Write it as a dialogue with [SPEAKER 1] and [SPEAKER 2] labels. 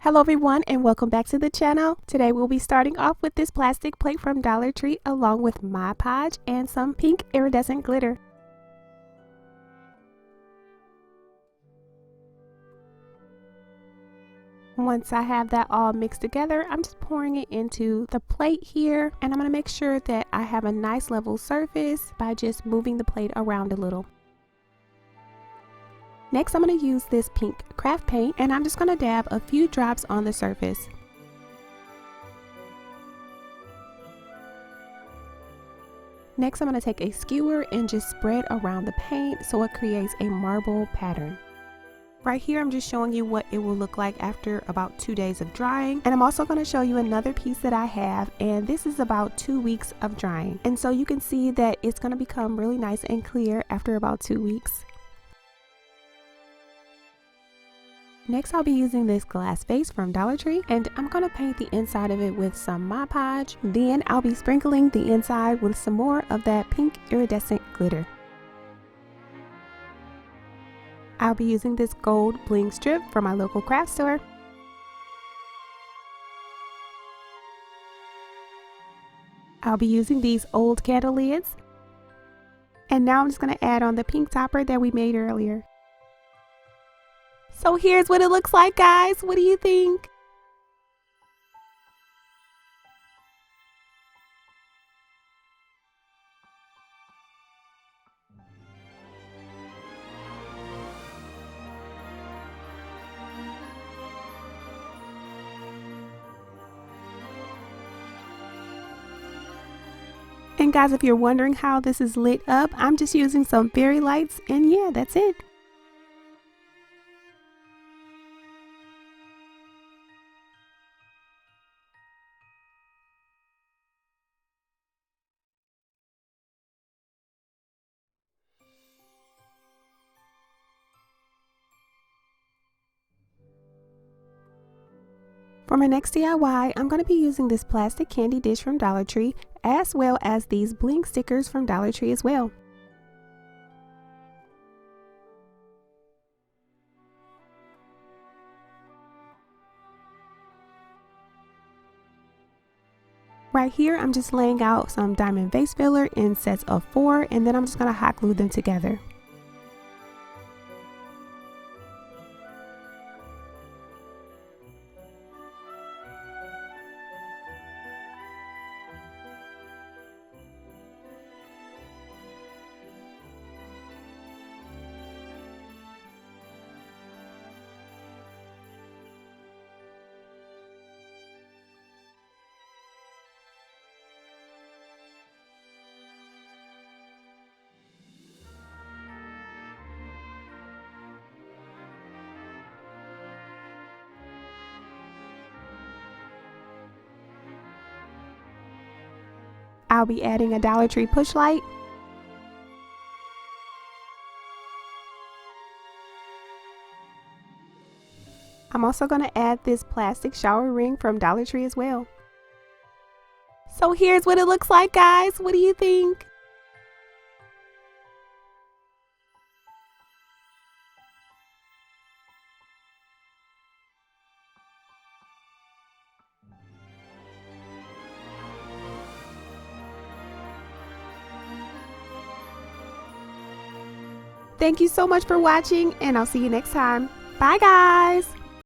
[SPEAKER 1] Hello everyone and welcome back to the channel. Today we'll be starting off with this plastic plate from Dollar Tree along with Mod Podge and some pink iridescent glitter. Once I have that all mixed together, I'm just pouring it into the plate here, and I'm going to make sure that I have a nice level surface by just moving the plate around a little. Next, I'm going to use this pink craft paint, and I'm just going to dab a few drops on the surface. Next, I'm going to take a skewer and just spread around the paint so it creates a marble pattern. Right here, I'm just showing you what it will look like after about 2 days of drying. And I'm also going to show you another piece that I have, and this is about 2 weeks of drying. And so you can see that it's going to become really nice and clear after about 2 weeks. Next, I'll be using this glass vase from Dollar Tree, and I'm going to paint the inside of it with some Mod Podge. Then I'll be sprinkling the inside with some more of that pink iridescent glitter. I'll be using this gold bling strip from my local craft store. I'll be using these old candle lids. And now I'm just going to add on the pink topper that we made earlier. So here's what it looks like, guys. What do you think? And guys, if you're wondering how this is lit up, I'm just using some fairy lights, and yeah, that's it. For my next DIY, I'm going to be using this plastic candy dish from Dollar Tree, as well as these bling stickers from Dollar Tree as well. Right here, I'm just laying out some diamond vase filler in sets of 4, and then I'm just going to hot glue them together. I'll be adding a Dollar Tree push light. I'm also going to add this plastic shower ring from Dollar Tree as well. So here's what it looks like, guys. What do you think? Thank you so much for watching, and I'll see you next time. Bye, guys.